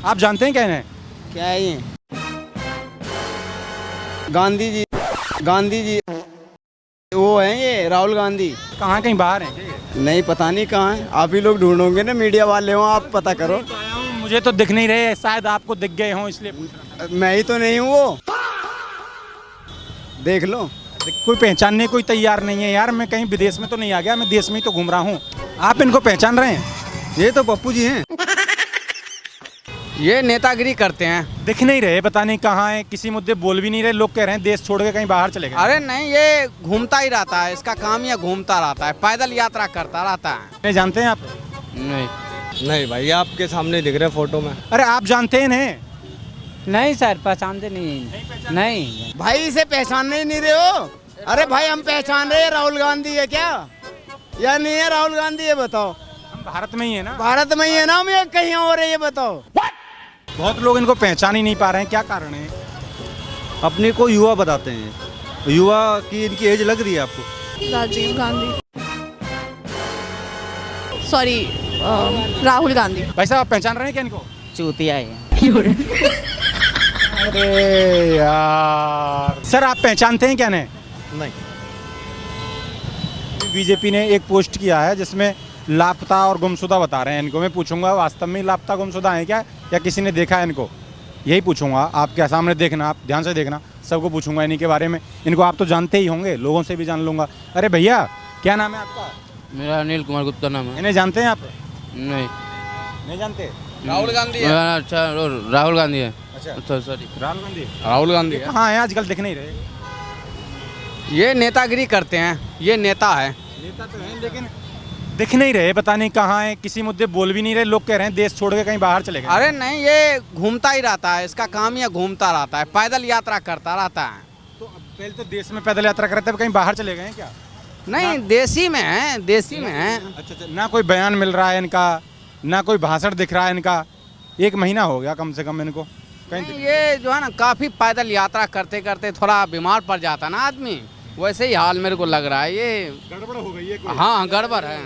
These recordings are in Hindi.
आप जानते हैं क्या इन्हें? क्या है ये? गांधी जी, गांधी जी वो हैं ये, राहुल गांधी। कहाँ कहीं बाहर हैं क्या ये? नहीं, पता नहीं कहाँ है। आप ही लोग ढूंढोगे ना, मीडिया वाले हो, आप पता करो। तो आया हूँ, मुझे तो दिख नहीं रहे, शायद आपको दिख गए हों इसलिए पूछ रहा मैं ही तो नहीं हूँ वो, देख लो। था। कोई पहचानने कोई तैयार नहीं है यार। मैं कहीं विदेश में तो नहीं आ गया, मैं देश में ही तो घूम रहा हूँ। आप इनको पहचान रहे हैं? ये तो पप्पू जी हैं। ये नेतागिरी करते हैं। दिख नहीं रहे, पता नहीं कहाँ है, किसी मुद्दे बोल भी नहीं रहे। लोग कह रहे हैं देश छोड़ के कहीं बाहर चले गए। अरे नहीं, ये घूमता ही रहता है, इसका काम ये घूमता रहता है, पैदल यात्रा करता रहता है। नहीं जानते हैं आप? नहीं भाई, आपके सामने दिख रहे फोटो में। अरे आप जानते हैं इन्हें? नहीं सर, पहचानते नहीं। नहीं भाई इसे पहचानने ही नहीं रहे हो? अरे भाई हम पहचान रहे हैं, राहुल गांधी है क्या या नहीं है? राहुल गांधी है, बताओ। हम भारत में ही है ना? भारत में ही है ना, हम ये कहीं और है, ये बताओ। बहुत लोग इनको पहचान ही नहीं पा रहे हैं, क्या कारण है? अपने को युवा बताते हैं। युवा की इनकी एज लग रही है आपको? राजीव गांधी, सॉरी राहुल गांधी। भाई साहब आप पहचान रहे हैं क्या इनको? चूतिया है। अरे यार सर, आप पहचानते हैं क्या इन्हें? नहीं। बीजेपी ने एक पोस्ट किया है जिसमें लापता और गुमशुदा बता रहे हैं इनको। मैं पूछूंगा वास्तव में लापता गुमशुदा है क्या, या किसी ने देखा है इनको? यही पूछूंगा आपके सामने, देखना, आप ध्यान से देखना, सबको पूछूंगा इन्हीं के बारे में। इनको आप तो जानते ही होंगे, लोगों से भी जान लूंगा। अरे भैया, क्या नाम है आपका? मेरा अनिल कुमार गुप्ता नाम है। इन्हें जानते हैं आप? नहीं जानते? राहुल गांधी है। अच्छा, राहुल गांधी है। अच्छा सॉरी, राहुल गांधी राहुल गांधी है। कहाँ है आजकल, दिख नहीं रहे। ये नेतागिरी करते हैं, ये नेता है। नेता तो हैं लेकिन दिख नहीं रहे, पता नहीं कहाँ है, किसी मुद्दे बोल भी नहीं रहे। लोग कह रहे हैं देश छोड़ के कहीं बाहर चले गए। अरे नहीं, ये घूमता ही रहता है, इसका काम ये घूमता रहता है, पैदल यात्रा करता रहता है। तो पहले तो देश में पैदल यात्रा कर रहे थे, अब कहीं बाहर चले गए हैं क्या? नहीं, देसी में है, देसी में है। अच्छा, ना कोई बयान मिल रहा है इनका, ना कोई भाषण दिख रहा है इनका। 1 महीना हो गया कम से कम इनको कहीं नहीं, ये जो है ना, काफी पैदल यात्रा करते करते थोड़ा बीमार पड़ जाता ना आदमी, वैसे ही हाल मेरे को लग रहा है। ये गड़बड़ हो गई है कोई? हाँ, गड़बड़ है।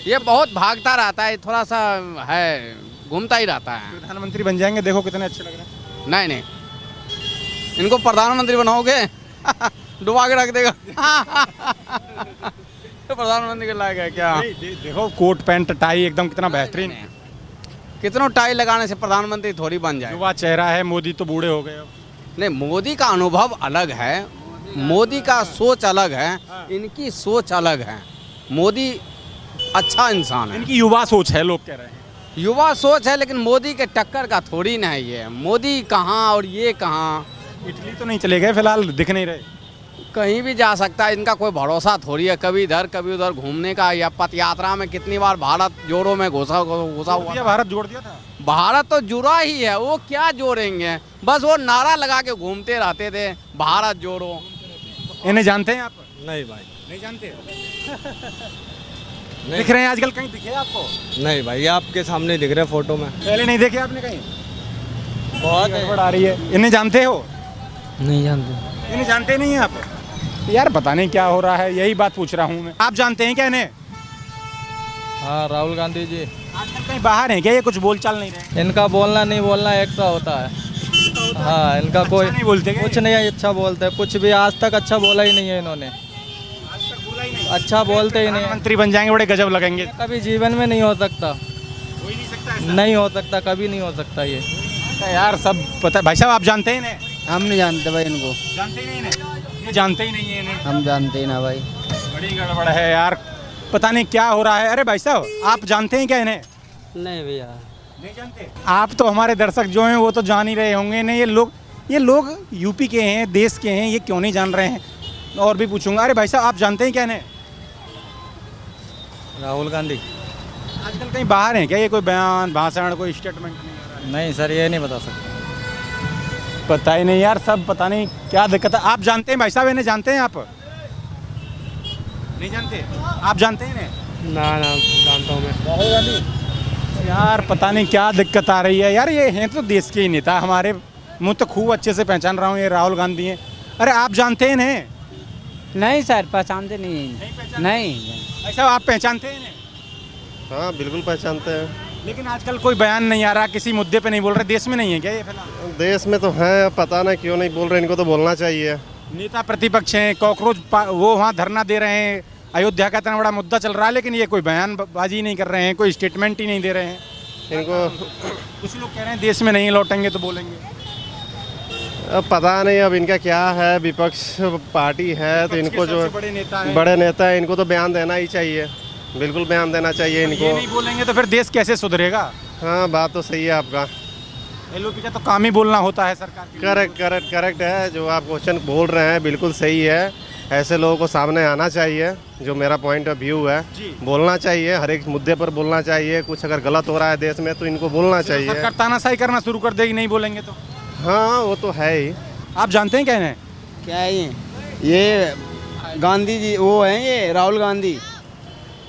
ये बहुत भागता रहता है, थोड़ा सा है, घूमता ही रहता है। प्रधानमंत्री बन जाएंगे, देखो कितने अच्छे लग रहे हैं। नहीं नहीं, इनको प्रधानमंत्री बनाओगे डुबा के रख देगा। प्रधानमंत्री के लायक है क्या? देखो कोट पैंट टाई एकदम कितना बेहतरीन है। कितनों टाई लगाने से प्रधानमंत्री थोड़ी बन जाए। युवा चेहरा है, मोदी तो बूढ़े हो गए अब। नहीं, मोदी का अनुभव अलग है, मोदी का सोच अलग है, इनकी सोच अलग है। मोदी अच्छा इंसान है, इनकी युवा सोच है, लोग कह रहे हैं। युवा सोच है, लेकिन मोदी के टक्कर का थोड़ी ना है ये। मोदी कहाँ और ये कहाँ? इटली तो नहीं चले गए फिलहाल, दिख नहीं रहे। कहीं भी जा सकता है, इनका कोई भरोसा थोड़ी है। कभी इधर कभी उधर घूमने का, या पथ यात्रा में कितनी बार भारत जोड़ों में घुसा हुआ था। भारत जोड़ दिया था। भारत तो जुड़ा ही है, वो क्या जोड़ेंगे? बस वो नारा लगा के घूमते रहते थे, भारत जोड़ो। इन्हें जानते हैं आप? नहीं भाई, नहीं जानते। दिख रहे हैं आजकल, कहीं दिखे आपको? नहीं भाई, आपके सामने दिख रहे फोटो में। पहले नहीं देखे आपने कहीं? बहुत गड़बड़ आ रही है। इन्हें जानते हो? नहीं जानते। इन्हें जानते नहीं हैं आप? यार पता नहीं क्या हो रहा है, यही बात पूछ रहा हूँ मैं। आप जानते हैं क्या इन्हें? हाँ, राहुल गांधी जी। आजकल कहीं बाहर हैं क्या, ये कुछ बोल चाल नहीं रहे? इनका बोलना नहीं बोलना एक सा होता है। हाँ, इनका अच्छा कोई नहीं बोलते क्या? कुछ नहीं अच्छा बोलते, कुछ भी आज तक अच्छा बोला ही नहीं है इन्होंने। अच्छा बोलते ही नहीं। मंत्री बन जाएंगे, बड़े गजब लगेंगे। कभी जीवन में नहीं हो सकता, हो ही नहीं सकता ऐसा। नहीं हो सकता, कभी नहीं हो सकता ये। यार सब पता है। भाई साहब आप जानते हैं इन्हें? हम नहीं जानते भाई इनको। जानते ही नहीं इन्हें? ये जानते ही नहीं है इन्हें। हम जानते ही ना भाई। बड़ी गड़बड़ है यार, पता नहीं क्या हो रहा है। अरे भाई साहब आप जानते हैं क्या इन्हें? नहीं भैया, नहीं जानते। आप तो हमारे दर्शक जो हैं वो तो जान ही रहे होंगे। नहीं, ये लोग यूपी के हैं, देश के हैं, ये क्यों नहीं जान रहे हैं? और भी पूछूंगा। अरे भाई साहब आप जानते हैं क्या इन्हें? राहुल गांधी। आजकल कहीं बाहर हैं क्या, ये कोई बयान भाषण कोई स्टेटमेंट नहीं आ रहा है? नहीं सर, ये नहीं बता सकता। पता ही नहीं यार, सब पता नहीं क्या दिक्कत है। आप जानते हैं भाई साहब इन्हें? जानते हैं आप? नहीं जानते? आप जानते हैं इन्हें? ना जानता हूँ मैं। राहुल गांधी। यार पता नहीं क्या दिक्कत आ रही है यार। ये हैं तो देश के ही नेता, हमारे मुँह तो खूब अच्छे से पहचान रहा हूँ, ये राहुल गांधी हैं। अरे आप जानते हैं इन्हें? नहीं सर, पहचानते नहीं। नहीं भाई साहब आप पहचानते हैं इन्हें? हाँ बिल्कुल पहचानते हैं। लेकिन आजकल कोई बयान नहीं आ रहा, किसी मुद्दे पे नहीं बोल रहे। देश में नहीं है क्या ये फिलहाल? देश में तो है, पता ना क्यों नहीं बोल रहे, इनको तो बोलना चाहिए। नेता प्रतिपक्ष हैं, वो वहाँ धरना दे रहे हैं, अयोध्या का इतना बड़ा मुद्दा चल रहा है, लेकिन ये कोई बयानबाजी नहीं कर रहे हैं, कोई स्टेटमेंट ही नहीं दे रहे हैं। इनको कुछ लोग कह रहे हैं देश में नहीं लौटेंगे तो बोलेंगे। अब पता नहीं, अब इनका क्या है, विपक्ष पार्टी है तो इनको जो बड़े नेता हैं, बड़े नेता है इनको तो बयान देना ही चाहिए, बिल्कुल बयान देना चाहिए ये इनको। नहीं बोलेंगे तो फिर देश कैसे सुधरेगा? हाँ, बात तो सही है आपका। एलओपी का तो काम ही बोलना होता है सरकार की। करेक्ट है, जो आप क्वेश्चन बोल रहे हैं बिल्कुल सही है। ऐसे लोगों को सामने आना चाहिए, जो मेरा पॉइंट ऑफ व्यू है, बोलना चाहिए, हर एक मुद्दे पर बोलना चाहिए। कुछ अगर गलत हो रहा है देश में तो इनको बोलना चाहिए। सरकार तानाशाही करना शुरू कर देगी नहीं बोलेंगे तो। हाँ, वो तो है ही। आप जानते हैं क्या है? क्या है ये गांधी जी वो हैं, ये राहुल गांधी।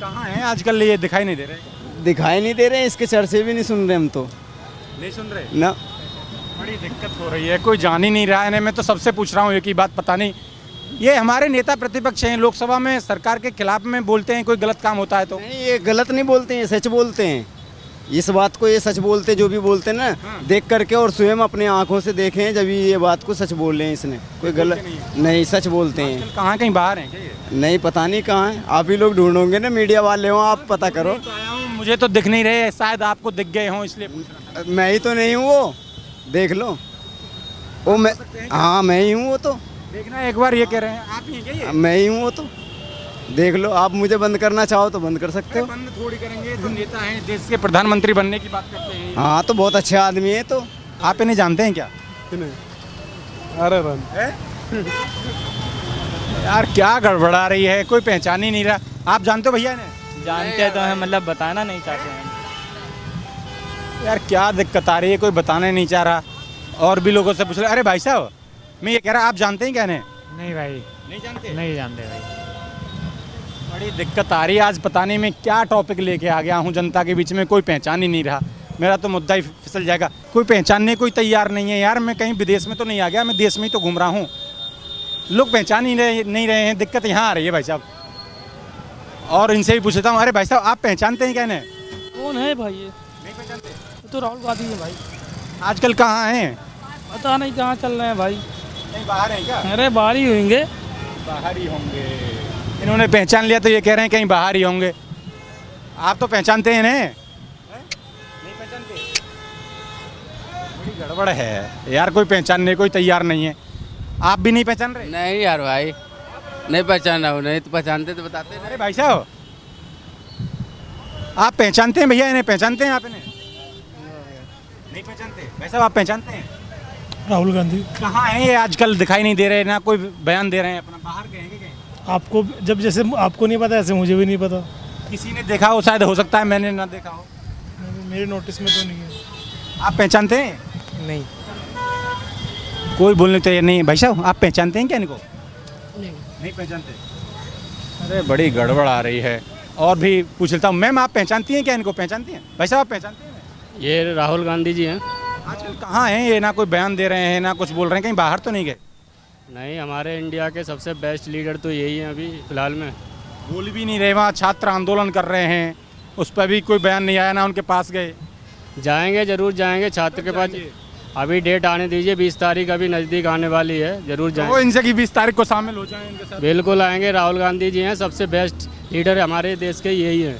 कहाँ हैं आजकल? ये दिखाई नहीं दे रहे। दिखाई नहीं दे रहे, इसके चर्चे भी नहीं सुन रहे हम तो। नहीं सुन रहे ना, बड़ी दिक्कत हो रही है, कोई जान ही नहीं रहा है। मैं तो सबसे पूछ रहा हूँ एक ही बात, पता नहीं ये हमारे नेता प्रतिपक्ष हैं, लोकसभा में सरकार के खिलाफ में बोलते हैं, कोई गलत काम होता है तो। नहीं ये गलत नहीं बोलते हैं, सच बोलते हैं। इस बात को ये सच बोलते, जो भी बोलते हैं ना, देख करके और स्वयं अपने आंखों से देखें, जब ये बात को सच बोल रहे हैं। इसने कोई गलत नहीं, सच बोलते हैं। कहाँ कहीं बाहर हैं क्या ये? नहीं, पता नहीं कहाँ है। आप ही लोग ढूंढोगे ना, मीडिया वाले हो, आप पता करो। तो आया हूँ, मुझे तो दिख नहीं रहे, शायद आपको दिख गए हों इसलिए पूछ रहा था। मैं ही तो नहीं हूँ, वो देख लो। वो मैं, हाँ मैं ही हूँ वो तो। देखना एक बार, ये कह रहे हैं आप ही हैं क्या ये? मैं ही हूँ वो तो, देख लो। आप मुझे बंद करना चाहो तो बंद कर सकते हो। बंद थोड़ी करेंगे, तो नेता हैं, देश के प्रधानमंत्री बनने की बात करते हैं। हाँ तो बहुत अच्छे आदमी है तो। आप इन्हें जानते हैं क्या? अरे यार क्या गड़बड़ा रही है, कोई पहचान ही नहीं रहा। आप जानते हो भैया इन्हें? जानते तो हैं, मतलब बताना नहीं चाहते हैं। यार क्या दिक्कत आ रही है, कोई बताने नहीं चाह रहा। और भी लोगों से पूछ रहे। अरे भाई साहब, मैं ये कह रहा, आप जानते हैं क्या इन्हें? नहीं भाई, नहीं जानते? नहीं जानते भाई। बड़ी दिक्कत आ रही है। आज पता नहीं मैं क्या टॉपिक लेके आ गया हूँ जनता के बीच में, कोई पहचान ही नहीं रहा। मेरा तो मुद्दा ही फिसल जाएगा। कोई पहचानने कोई तैयार नहीं है यार। मैं कहीं विदेश में तो नहीं आ गया, मैं देश में ही तो घूम रहा हूँ। लोग पहचान ही नहीं रहे हैं। दिक्कत यहाँ आ रही है भाई साहब। और इनसे भी पूछता हूँ, अरे भाई साहब आप पहचानते हैं क्या इन्हें? कौन है भाई ये? नहीं पहचानते? तो राहुल गांधी है भाई। आजकल कहाँ हैं? पता नहीं कहाँ चल रहे हैं भाई। कहीं बाहर हैं क्या? अरे बाहर ही होंगे। बाहर ही होंगे। इन्होंने पहचान लिया तो ये कह रहे हैं कहीं बाहर ही होंगे। आप तो पहचानते हैं इन्हें? नहीं पहचानते? बड़ी गड़बड़ है यार, कोई पहचानने कोई तैयार नहीं है। आप भी नहीं पहचान रहे? नहीं यार भाई, नहीं पहचान रहा हूँ। नहीं तो पहचानते तो बताते ना। अरे भाई साहब, आप पहचानते हैं भैया इन्हें? पहचानते हैं आप इन्हें? नहीं पहचानते? भाई साहब आप पहचानते हैं? राहुल गांधी। कहाँ हैं ये? आजकल दिखाई नहीं दे रहे, ना कोई बयान दे रहे हैं अपना। बाहर गए हैं कहीं? आपको जब जैसे आपको नहीं पता ऐसे मुझे भी नहीं पता। किसी ने देखा हो, शायद हो सकता है मैंने ना देखा हो। मेरे नोटिस में तो नहीं है। आप पहचानते हैं? नहीं। कोई बोलने तो ये नहीं। भाई साहब आप पहचानते हैं क्या इनको? नहीं पहचानते? अरे बड़ी गड़बड़ आ रही है। और भी पूछ लेता हूँ। मैम आप पहचानती हैं क्या इनको? पहचानती हैं? भाई साहब आप पहचानते हैं? ये राहुल गांधी जी हैं। आजकल कहाँ हैं ये? ना कोई बयान दे रहे हैं, ना कुछ बोल रहे हैं। कहीं बाहर तो नहीं गए? नहीं, हमारे इंडिया के सबसे बेस्ट लीडर तो यही हैं अभी फिलहाल में। बोल भी नहीं रहे। वहाँ छात्र आंदोलन कर रहे हैं, उस पर भी कोई बयान नहीं आया, ना उनके पास गए। जाएंगे, जरूर जाएंगे छात्र के पास। अभी डेट आने दीजिए, 20 तारीख अभी नज़दीक आने वाली है, जरूर वो जाएंगे। इनसे कि 20 तारीख को शामिल हो जाएं इनके साथ। बिल्कुल आएंगे। राहुल गांधी जी हैं, सबसे बेस्ट लीडर हमारे देश के यही हैं,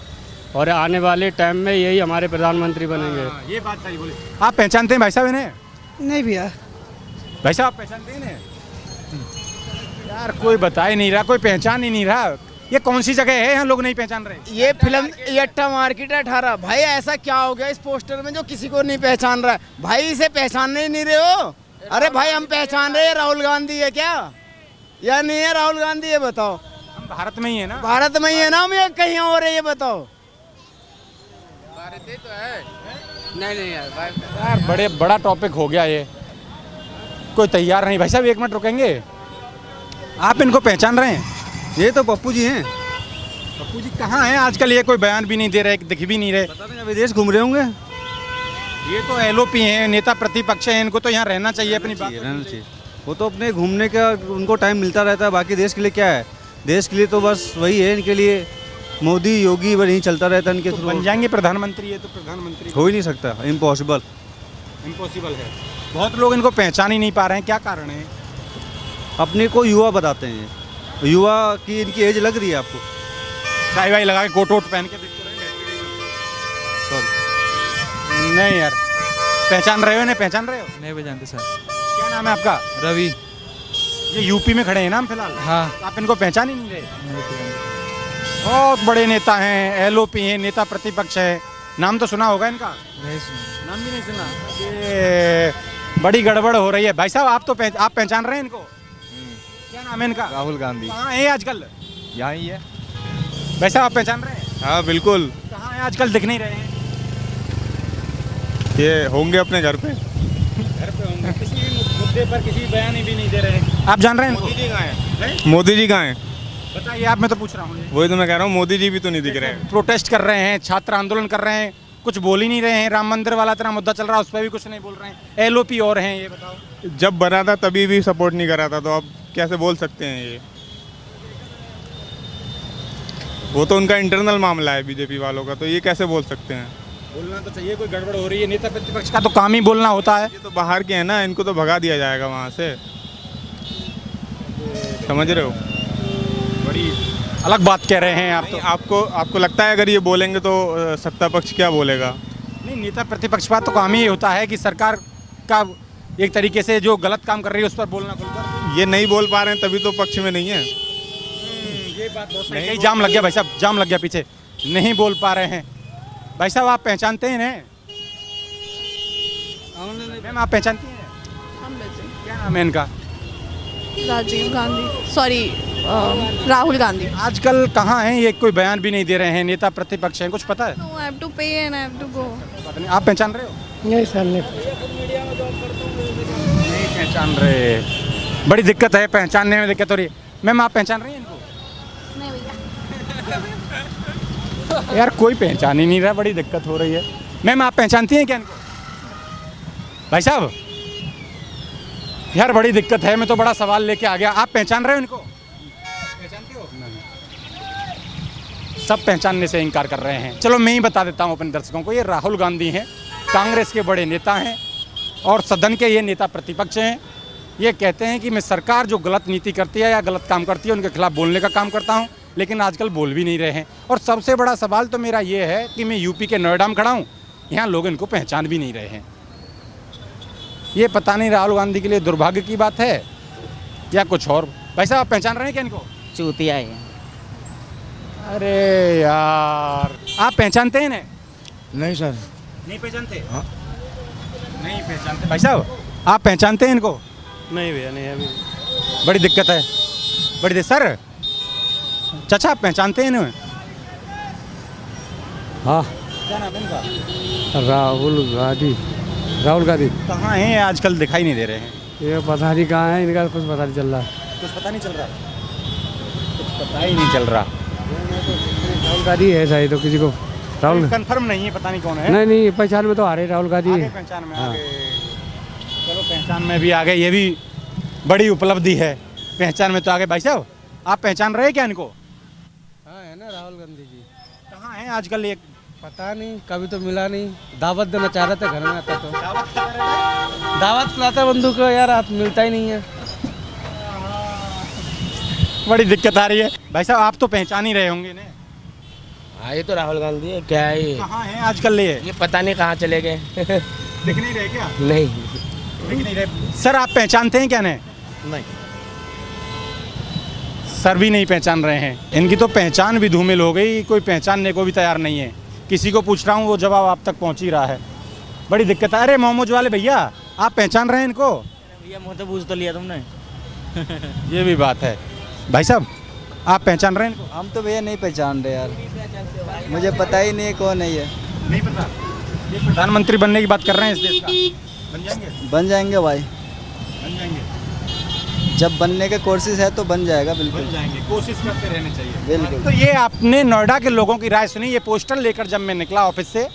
और आने वाले टाइम में यही हमारे प्रधानमंत्री बनेंगे। हाँ, ये बात सही बोली। आप पहचानते हैं भाई साहब इन्हें? नहीं भैया। भाई साहब आप पहचानते हैं इन्हें? यार कोई बता ही नहीं रहा, कोई पहचान ही नहीं रहा। ये कौन सी जगह है, यहाँ लोग नहीं पहचान रहे? ये फिल्म यट्टा मार्केट है 18। भाई ऐसा क्या हो गया इस पोस्टर में जो किसी को नहीं पहचान रहा है? भाई इसे पहचानने ही नहीं रहे हो? अरे भाई हम पहचान रहे हैं, राहुल गांधी है क्या या नहीं है? राहुल गांधी है, बताओ। हम भारत में ही है ना? भारत में ही है ना, हम ये कहीं और है, ये बताओ। भारत ही तो है। नहीं यार, यार बड़े बड़ा टॉपिक हो गया ये। कोई तैयार नहीं। भाई साहब एक मिनट रुकेंगे? आप इनको पहचान रहे हैं? ये तो पप्पू जी हैं। पप्पू जी कहाँ हैं आजकल? ये कोई बयान भी नहीं दे रहे, दिख भी नहीं रहे। पता नहीं विदेश घूम रहे होंगे। ये तो एलओपी हैं, नेता प्रतिपक्ष हैं, इनको तो यहाँ रहना चाहिए, अपनी बात रहना चाहिए। वो तो अपने घूमने का उनको टाइम मिलता रहता है, बाकी देश के लिए क्या है? देश के लिए तो बस वही है इनके लिए मोदी योगी वो नहीं चलता रहता इनके तो थ्रू। बन जाएंगे प्रधानमंत्री, ये तो प्रधानमंत्री हो ही नहीं सकता, इम्पॉसिबल। इम्पॉसिबल है। बहुत लोग इनको पहचान ही नहीं पा रहे हैं, क्या कारण है? अपने को युवा बताते हैं, युवा की इनकी एज लग रही है आपको? टाई वाई लगा के कोट वोट पहन के देखते रहे। सॉरी, नहीं यार, पहचान रहे हो? नहीं पहचान रहे हो? नहीं पहचानते सर। क्या नाम है आपका? रवि। ये यूपी में खड़े हैं ना हम फिलहाल? हाँ। तो आप इनको पहचान ही नहीं रहे? नहीं पहचानते। बहुत बड़े नेता हैं, एलओपी हैं, नेता प्रतिपक्ष है, नाम तो सुना होगा इनका? नहीं सुना। नाम भी नहीं सुना। ये बड़ी गड़बड़ हो रही है भाई साहब। आप तो आप पहचान रहे हैं इनको? क्या नाम है इनका? राहुल गांधी। कहाँ है आजकल? यहाँ ही है। भाई साहब आप पहचान रहे हैं? हाँ बिल्कुल। कहाँ है आजकल, दिख नहीं रहे हैं? ये होंगे अपने घर पे। घर पे होंगे। किसी भी मुद्दे पर किसी बयान भी नहीं दे रहे हैं। आप जान रहे हैं इनको? मोदी जी कहाँ हैं? मोदी जी कहाँ हैं? बताइए आप, मैं तो पूछ रहा हूँ। वही तो मैं कह रहा हूँ, मोदी जी भी तो नहीं दिख रहे हैं। प्रोटेस्ट कर रहे हैं, छात्र आंदोलन कर रहे हैं, कुछ बोल ही नहीं रहे हैं। राम मंदिर वाला इतना मुद्दा चल रहा है, उस पर भी कुछ नहीं बोल रहे हैं। एलओपी और हैं, ये बताओ। जब बना था तभी भी सपोर्ट नहीं करा था, तो अब कैसे बोल सकते हैं ये? वो तो उनका इंटरनल मामला है बीजेपी वालों का, तो ये कैसे बोल सकते हैं? बोलना तो चाहिए, कोई गड़बड़ हो रही है। नेता प्रतिपक्ष का तो काम ही बोलना होता है। ये तो बाहर के हैं ना, इनको तो भगा दिया जाएगा वहाँ से, समझ रहे हो? बड़ी अलग बात कह रहे हैं आप तो। नहीं, आपको लगता है अगर ये बोलेंगे तो सत्ता पक्ष क्या बोलेगा? नहीं, नेता प्रतिपक्ष का तो काम ही होता है कि सरकार का एक तरीके से जो गलत काम कर रही है उस पर बोलना खुलकर। ये नहीं बोल पा रहे हैं तभी तो पक्ष में नहीं है। ये बात बहुत सही। जाम लग गया भाई साहब, जाम लग गया पीछे। नहीं बोल पा रहे हैं। भाई साहब आप पहचानते हैं ना? मैम आप पहचानती हैं? हम वैसे क्या नाम है इनका? राजीव गांधी, सॉरी राहुल गांधी। आजकल कहाँ हैं ये? कोई बयान भी नहीं दे रहे हैं, नेता प्रतिपक्ष हैं, कुछ पता है? No, I have to pay and I have to go. पता नहीं। आप पहचान रहे हो? नहीं सर, नहीं। नहीं पहचान रहे। बड़ी दिक्कत है, पहचानने में दिक्कत हो रही है। मैम आप पहचान रही हैं इनको? नहीं भैया। यार कोई पहचान ही नहीं रहा, बड़ी दिक्कत हो रही है। मैम आप पहचानती हैं क्या इनको? भाई साहब यार बड़ी दिक्कत है, मैं तो बड़ा सवाल लेके आ गया। आप पहचान रहे हो इनको? पहचानते हो? सब पहचानने से इनकार कर रहे हैं। चलो मैं ही बता देता हूँ अपने दर्शकों को, ये राहुल गांधी हैं, कांग्रेस के बड़े नेता हैं और सदन के ये नेता प्रतिपक्ष हैं। ये कहते हैं कि मैं सरकार जो गलत नीति करती है या गलत काम करती है उनके खिलाफ बोलने का काम करता हूँ, लेकिन आजकल बोल भी नहीं रहे हैं। और सबसे बड़ा सवाल तो मेरा ये है कि मैं यूपी के नोएडा में खड़ा हूँ, यहाँ लोग इनको पहचान भी नहीं रहे हैं। ये पता नहीं राहुल गांधी के लिए दुर्भाग्य की बात है या कुछ और। भाई साहब आप पहचान रहे हैं क्या इनको? चूतिया है। अरे यार आप पहचानते हैं ना? नहीं सर। नहीं पहचानते? हाँ। नहीं पहचानते। भाई साहब आप पहचानते हैं इनको? नहीं भैया, नहीं अभी। बड़ी दिक्कत है, बड़ी दिक्कत। सर चाचा आप पहचानते हैं इन्हें? हाँ। क्या नाम है इनका? राहुल गांधी। राहुल गांधी कहाँ हैं आजकल, दिखाई नहीं दे रहे हैं। ये पता नहीं कहाँ है, इनका कुछ पता नहीं चल रहा। कुछ पता नहीं चल रहा, कुछ पता ही नहीं चल रहा। राहुल गांधी है शायद, तो किसी को राहुल कंफर्म नहीं है, पता नहीं कौन है। नहीं नहीं, पहचान में तो आ रहे राहुल गांधी। आगे पहचान में आ गए। चलो पहचान में भी आ गए, ये भी बड़ी उपलब्धि है। पहचान में तो आ गए। भाई साहब आप पहचान रहे हैं क्या इनको? हाँ है ना राहुल गांधी जी। कहाँ हैं आजकल? एक पता नहीं, कभी तो मिला नहीं। दावत देना चाह रहे थे, घर में आता तो दावत खिलाता बंधु को, यार आप मिलता ही नहीं है। बड़ी दिक्कत आ रही है। भाई साहब आप तो पहचान ही रहे होंगे ना? हाँ ये तो राहुल गांधी है। क्या है ये? कहाँ हैं आजकल ये पता नहीं कहाँ चले गए। दिख नहीं रहे क्या? नहीं। दिख नहीं रहे। सर आप पहचानते हैं क्या? नहीं। सर भी नहीं पहचान रहे हैं। इनकी तो पहचान भी धूमिल हो गई, कोई पहचानने को भी तैयार नहीं है। किसी को पूछ रहा हूँ वो जवाब आप तक पहुँच ही रहा है। बड़ी दिक्कत है। अरे मोमोज वाले भैया आप पहचान रहे हैं इनको? भैया मुँह तो पूछ तो लिया तुमने। ये भी बात है। भाई साहब आप पहचान रहे हैं इनको? हम तो भैया नहीं पहचान रहे यार, मुझे पता ही नहीं है कौन है ये। नहीं पता। ये प्रधानमंत्री बनने की बात कर रहे हैं इस देश का। बन जाएंगे? बन जाएंगे भाई, बन जाएंगे। जब बनने के कोशिश है तो बन जाएगा, बिल्कुल बन जाएंगे, कोशिश करते रहने चाहिए। बिल्कुल। तो ये आपने नोएडा के लोगों की राय सुनी। ये पोस्टर लेकर जब मैं निकला ऑफिस से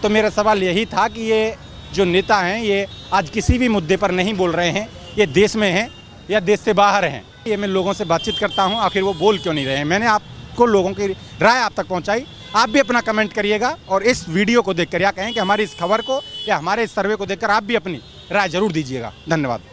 तो मेरा सवाल यही था कि ये जो नेता हैं ये आज किसी भी मुद्दे पर नहीं बोल रहे हैं, ये देश में हैं या देश से बाहर हैं। ये मैं लोगों से बातचीत करता हूँ, आखिर वो बोल क्यों नहीं रहे हैं। मैंने को लोगों की राय आप तक पहुंचाई। आप भी अपना कमेंट करिएगा और इस वीडियो को देखकर या कहें कि हमारी इस खबर को या हमारे इस सर्वे को देखकर आप भी अपनी राय जरूर दीजिएगा। धन्यवाद।